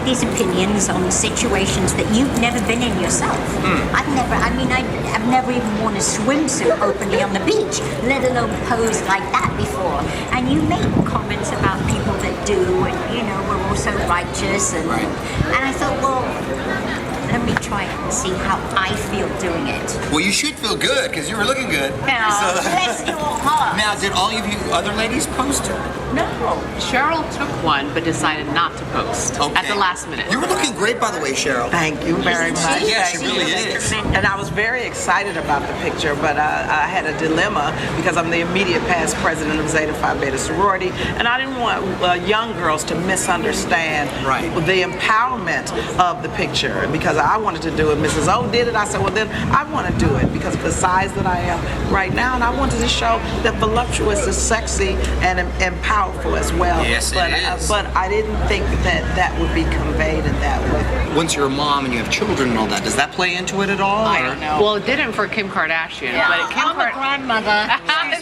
these opinions on situations that you've never been in yourself. I've never even worn a swimsuit openly on the beach, let alone pose like that before. And you make comments about people that do, and we're all so righteous, and I thought, well, let me try it and see how I feel doing it. Well, you should feel good because you were looking good. Bless your heart. Now, did all of you other ladies post? No. Cheryl took one but decided not to post at the last minute. You were looking great, by the way, Cheryl. Thank you very much. Yeah, she really is. And I was very excited about the picture, but I had a dilemma because I'm the immediate past president of Zeta Phi Beta sorority, and I didn't want young girls to misunderstand the empowerment of the picture, because I wanted to do it. Mrs. O did it. I said, well, then I want to do it because of the size that I am right now, and I wanted to show that voluptuous is sexy and powerful as well. Yes, it is. But I didn't think that would be conveyed in that way. Once you're a mom and you have children and all that, does that play into it at all? I don't know. Well, it didn't for Kim Kardashian. Yeah. But Kim I'm a grandmother.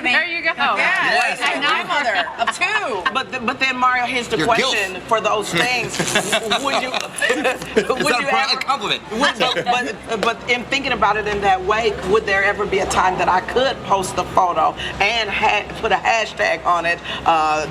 There you go. Yes. And I'm mother of two. But then Mario, here's the question for those things. Would you? Would you ever? A compliment. But in thinking about it in that way, would there ever be a time that I could post the photo and put a hashtag on it?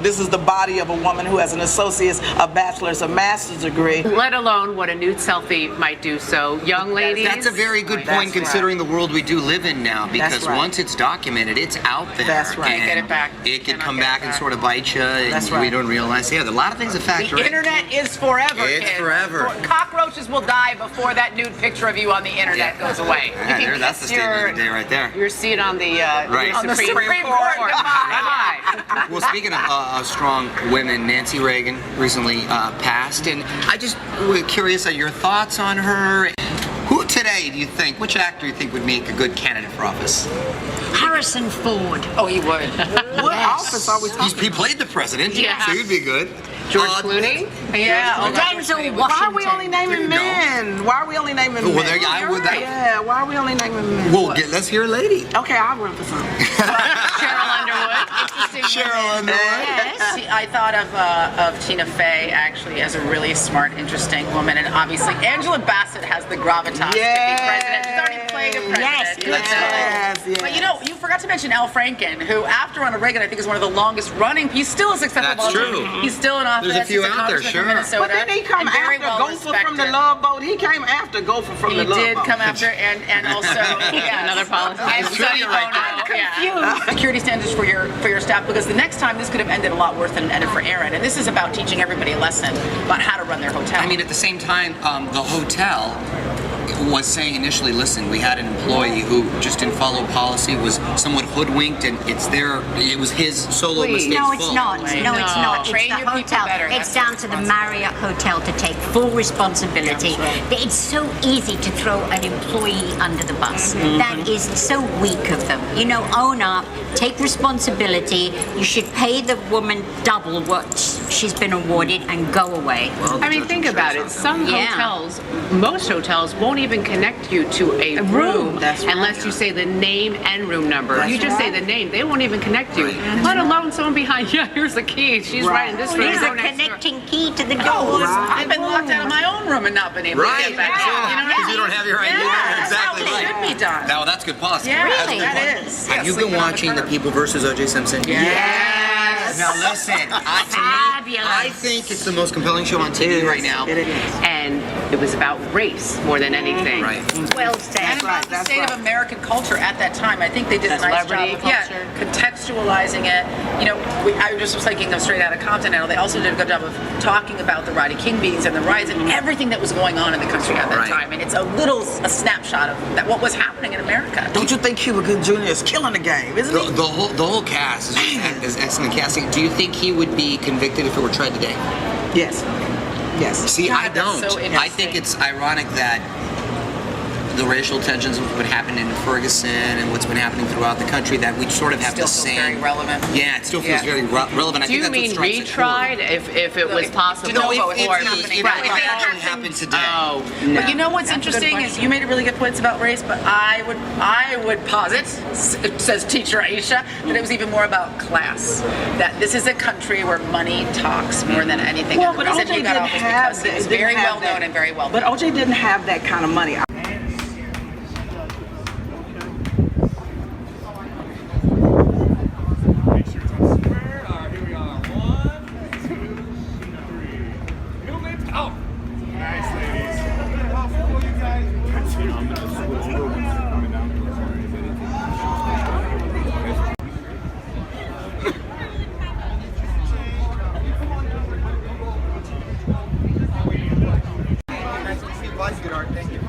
This is the body of a woman who has an associate's, a bachelor's, a master's degree. Let alone what a nude selfie might do. So, young ladies. That's a very good point considering the world we do live in now, because once it's documented, it's out there. That's right. Can't get it back. It could come back and sort of bite you, and we don't realize. Yeah, there are a lot of things that factor in. The internet is forever, It's kids. forever. Cockroaches will die before that nude picture of you on the internet goes away. Yeah, that's the statement of the day right there. Your seat on the On the Supreme Court. Goodbye. Well, speaking of strong women, Nancy Reagan recently passed, and I just was curious your thoughts on her. Who today do you think, which actor do you think would make a good candidate for office? Harrison Ford. Oh, he would. What office are we talking? He played the president, Yeah. so he'd be good. George Clooney? Yeah. Denzel Why Washington. are we only naming men? Why are we only naming men? Well, there you go. Yeah, why are we only naming men? Well, let's hear a lady. Okay, I'll run for something. Cheryl Underwood. Cheryl Underwood. Yes. See, I thought of Tina Fey actually as a really smart, interesting woman, and obviously Angela Bassett has the gravitas to be president. She's already played a president. Yes. But you forgot to mention Al Franken, who after Ronald Reagan, I think is one of the longest running. He's still a successful That's politician. true. He's still in office. There's a few He's out there, congressman sure. from Minnesota, But then he come and very after well Gopher from the respected. Love Boat. He came after Gopher from He the Love Boat. did come after, and also Another politician. And Trivia Sonny right Bono. there. Yeah. Security standards for your staff, because the next time this could have ended a lot worse than it ended for Aaron. And this is about teaching everybody a lesson about how to run their hotel. I mean, at the same time, the hotel was saying initially, listen, we had an employee who just didn't follow policy, was somewhat hoodwinked, and it was his solo mistake. No, it's not. No, it's not. Train It's your the people hotel. better. It's That's down to the Marriott Hotel to take full responsibility. It's so easy to throw an employee under the bus. That is so weak of them. Own up, take responsibility. You should pay the woman double what she's been awarded and go away. I mean, think about it. Some hotels, most hotels, won't even connect you to a room unless you say the name and room number. You just say the name, they won't even connect you. Let alone someone behind you. Here's the key. She's right in this room. There's Go a next door. connecting key to the door. I've been locked out of my own room and not been able to get back out. You know what I Because mean? you don't have your ID. That's Exactly how it right. should be done. Now, that's good policy. Yeah, That's Really? good that policy. is. Have you been watching The People versus OJ Simpson? Yes. Now listen, I think it's the most compelling show on TV right now. It is. And it was about race more than anything. Right. Well said. And about the state of American culture at that time. I think they did a nice job Celebrity of culture. contextualizing it. I just was thinking of Straight Outta Compton, and they also did a good job of talking about the Rodney King beatings and the riots and everything that was going on in the country at that time. And it's a snapshot of what was happening in America. Don't you think Cuba Gooding Jr. is killing the game, isn't he? The whole cast is excellent casting. Do you think he would be convicted if it were tried today? Yes. See, God, I that's don't. so I think interesting. it's ironic that the racial tensions of what happened in Ferguson and what's been happening throughout the country, that we sort of have Still the feels same. very relevant. Yeah, it still feels very relevant. I Do think you that's mean what strikes a chord. retried if it was possible? No, No, if if happening. it actually happened today. Oh, But you know what's interesting is you made a really good points about race, but I would posit, says teacher Aisha, that it was even more about class. That this is a country where money talks more than anything. Well, And but the OJ reason he got didn't off was have because he that. was Didn't very have well known that. and very wealthy. But OJ didn't have that kind of money. Make sure it's on square. Here we are. 1, 2, 3. Movement out. Nice, ladies. How full you guys? I'm gonna switch over once you're coming down. Thank you.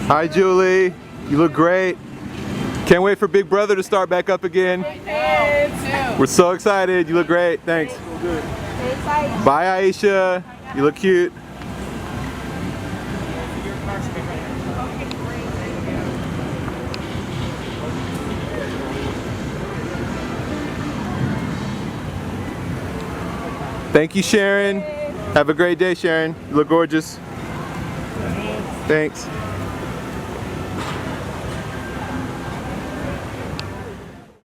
Hi Julie, you look great. Can't wait for Big Brother to start back up again. We're so excited, you look great, thanks. Bye Aisha, you look cute. Thank you Sharon. Have a great day Sharon, you look gorgeous. Thanks.